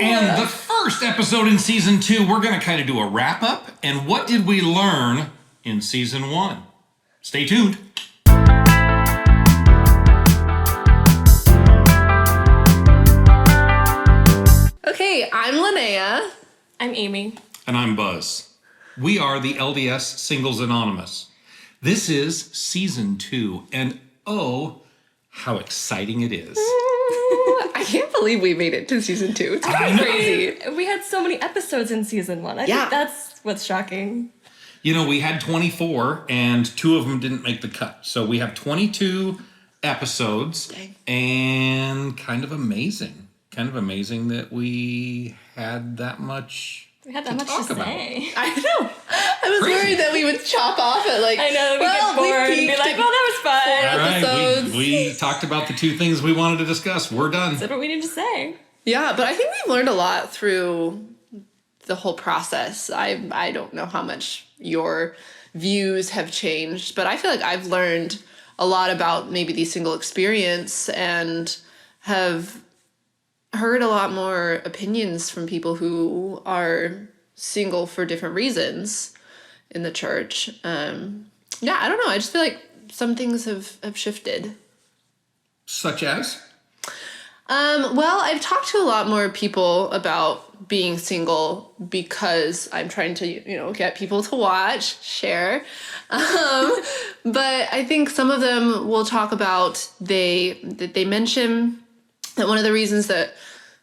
And the first episode in season 2, we're going to kind of do a wrap up. And what did we learn in season 1? Stay tuned. Okay, I'm Linnea. I'm Amy. And I'm Buzz. We are the LDS Singles Anonymous. This is season 2, and oh, how exciting it is. I can't believe we made it to season 2. It's crazy. We had so many episodes in season 1. I think that's what's shocking. You know, we had 24, and 2 of them didn't make the cut. So we have 22 episodes, and kind of amazing that we had that much. We had that much to say. I know. I was worried that we would chop off at I know, we get bored and be like, well, that was fun. All right, episodes. we talked about the 2 things we wanted to discuss. We're done. That's what we need to say. Yeah, but I think we've learned a lot through the whole process. I don't know how much your views have changed, but I feel like I've learned a lot about maybe the single experience and have heard a lot more opinions from people who are single for different reasons in the church. I don't know. I just feel like some things have shifted. Such as? Well, I've talked to a lot more people about being single because I'm trying to, get people to watch, share. But I think some of them will talk about they mention that one of the reasons that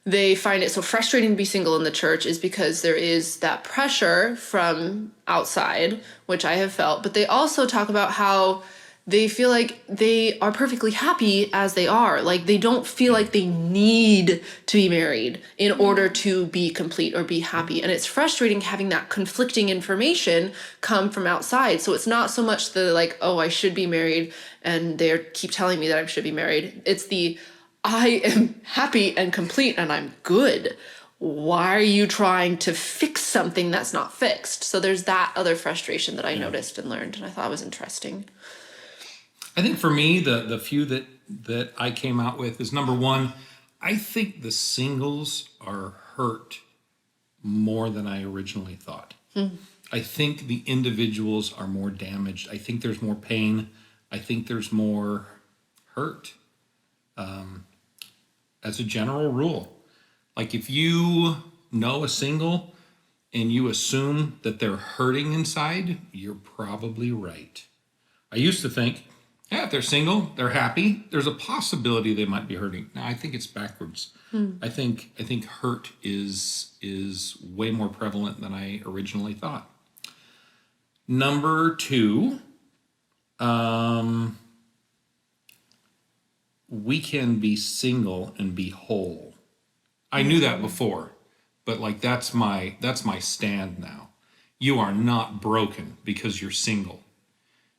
they find it so frustrating to be single in the church is because there is that pressure from outside, which I have felt. But they also talk about how they feel like they are perfectly happy as they are. Like they don't feel like they need to be married in order to be complete or be happy. And it's frustrating having that conflicting information come from outside. So it's not so much the like, oh, I should be married and they keep telling me that I should be married. It's the I am happy and complete and I'm good. Why are you trying to fix something that's not fixed? So there's that other frustration that I noticed and learned, and I thought was interesting. I think for me, the few that I came out with is, number one, I think the singles are hurt more than I originally thought. I think the individuals are more damaged. I think there's more pain. I think there's more hurt. As a general rule, like if you know a single and you assume that they're hurting inside, you're probably right. I used to think, if they're single, they're happy, there's a possibility they might be hurting. Now I think it's backwards. I think hurt is way more prevalent than I originally thought. Number 2, we can be single and be whole. I knew that before, but like that's my stand now. You are not broken because you're single.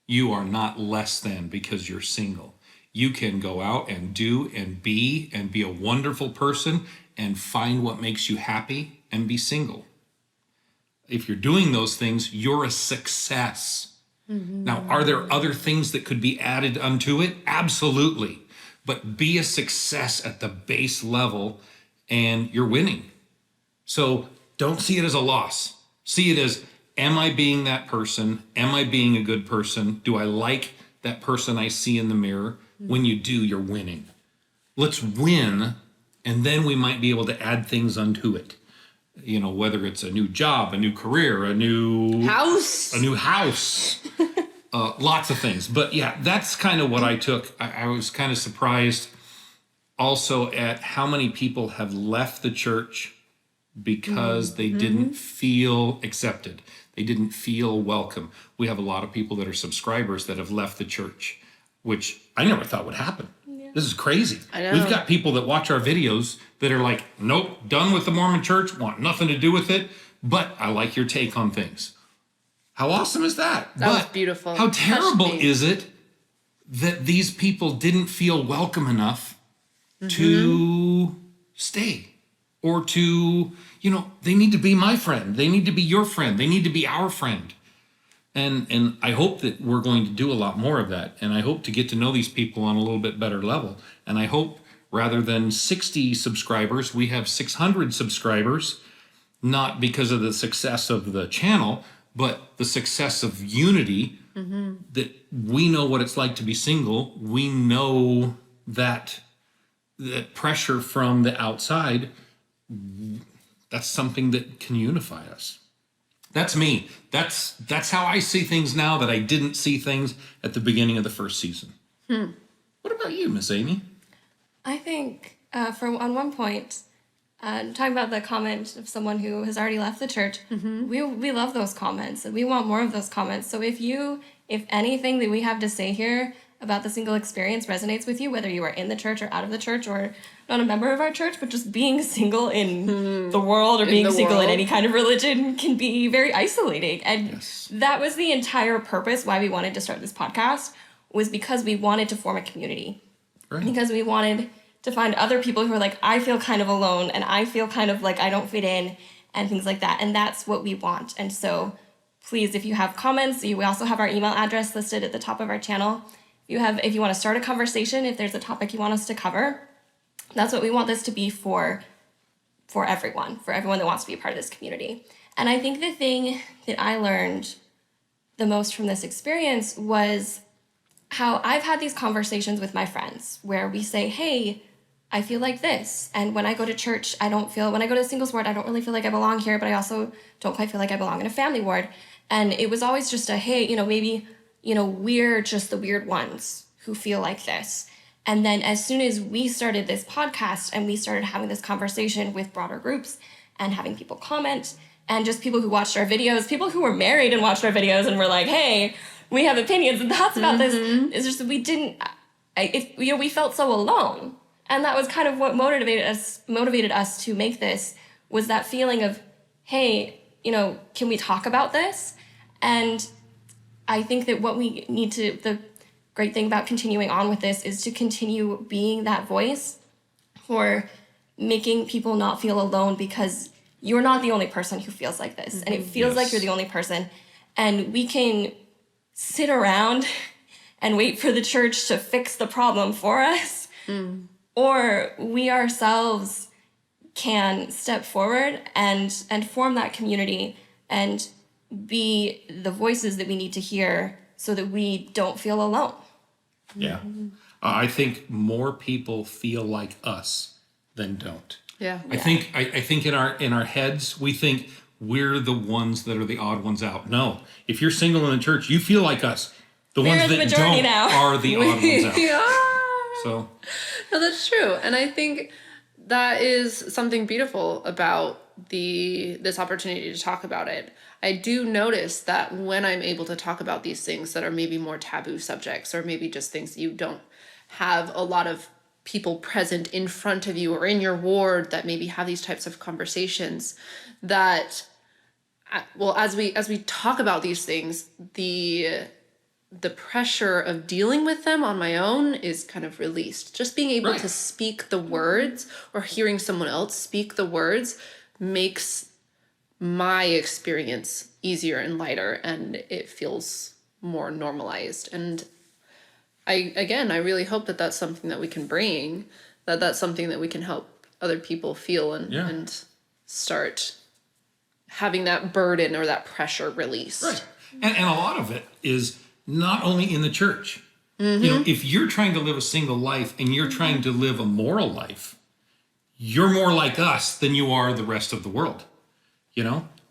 You are not less than because you're single. You can go out and do and be a wonderful person and find what makes you happy and be single. If you're doing those things, you're a success. Now, are there other things that could be added unto it? Absolutely. But be a success at the base level and you're winning. So don't see it as a loss. See it as, am I being that person? Am I being a good person? Do I like that person I see in the mirror? When you do, you're winning. Let's win, and then we might be able to add things unto it. Whether it's a new job, a new career, a new house. Lots of things. But yeah, that's kind of what I took. I was kind of surprised also at how many people have left the church because they didn't feel accepted. They didn't feel welcome. We have a lot of people that are subscribers that have left the church, which I never thought would happen. Yeah. This is crazy. I know. We've got people that watch our videos that are like, nope, done with the Mormon church, want nothing to do with it, but I like your take on things. How awesome is that? That was beautiful. How terrible is it that these people didn't feel welcome enough to stay or to, they need to be my friend. They need to be your friend. They need to be our friend. And I hope that we're going to do a lot more of that. And I hope to get to know these people on a little bit better level. And I hope rather than 60 subscribers, we have 600 subscribers, not because of the success of the channel, but the success of unity, that we know what it's like to be single. We know that pressure from the outside, that's something that can unify us. That's me. That's how I see things now that I didn't see things at the beginning of the first season. What about you, Miss Amy? I think on one point, talking about the comment of someone who has already left the church, we love those comments and we want more of those comments. So if anything that we have to say here about the single experience resonates with you, whether you are in the church or out of the church or not a member of our church, but just being single in the world or being single in any kind of religion can be very isolating. And that was the entire purpose why we wanted to start this podcast, was because we wanted to form a community. Right. Because we wanted to find other people who are like, I feel kind of alone and I feel kind of like I don't fit in and things like that. And that's what we want. And so please, if you have comments, we also have our email address listed at the top of our channel. If you want to start a conversation, if there's a topic you want us to cover, that's what we want this to be for everyone that wants to be a part of this community. And I think the thing that I learned the most from this experience was how I've had these conversations with my friends where we say, hey, I feel like this. And when I go to church, when I go to singles ward, I don't really feel like I belong here, but I also don't quite feel like I belong in a family ward. And it was always just hey, maybe, we're just the weird ones who feel like this. And then as soon as we started this podcast and we started having this conversation with broader groups and having people comment and just people who watched our videos, people who were married and watched our videos and were like, hey, we have opinions and thoughts about this. It's just that we felt so alone. And that was kind of what motivated us to make this, was that feeling of, hey, can we talk about this? And I think that the great thing about continuing on with this is to continue being that voice for making people not feel alone, because you're not the only person who feels like this. And it feels like you're the only person. And we can sit around and wait for the church to fix the problem for us. Or we ourselves can step forward and form that community and be the voices that we need to hear so that we don't feel alone. Yeah. I think more people feel like us than don't. Yeah. I think in our heads, we think we're the ones that are the odd ones out. No. If you're single in the church, you feel like us. The ones that don't are the odd ones out. So no, that's true. And I think that is something beautiful about this opportunity to talk about it. I do notice that when I'm able to talk about these things that are maybe more taboo subjects, or maybe just things you don't have a lot of people present in front of you or in your ward that maybe have these types of conversations, that, well, as we talk about these things, the pressure of dealing with them on my own is kind of released. Just being able to speak the words, or hearing someone else speak the words, makes my experience easier and lighter, and it feels more normalized. And I really hope that that's something that we can bring, that's something that we can help other people feel and start having that burden or that pressure released. Right. And a lot of it is not only in the church. If you're trying to live a single life and you're trying to live a moral life, you're more like us than you are the rest of the world.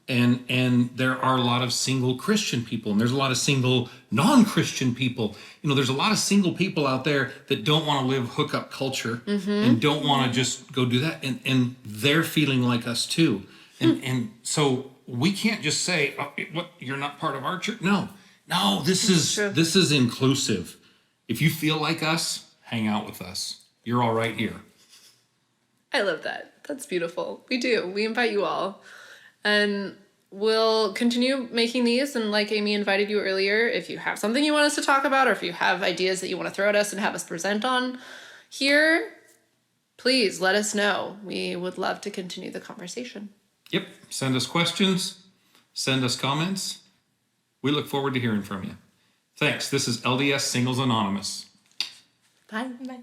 And there are a lot of single Christian people, and there's a lot of single non-Christian people. There's a lot of single people out there that don't want to live hookup culture and don't want to just go do that. And they're feeling like us too. And so we can't just say, what, you're not part of our church? No, this is inclusive. If you feel like us, hang out with us. You're all right here. I love that. That's beautiful. We do. We invite you all. And we'll continue making these. And like Amy invited you earlier, if you have something you want us to talk about, or if you have ideas that you want to throw at us and have us present on here, please let us know. We would love to continue the conversation. Yep. Send us questions. Send us comments. We look forward to hearing from you. Thanks. This is LDS Singles Anonymous. Bye. Bye.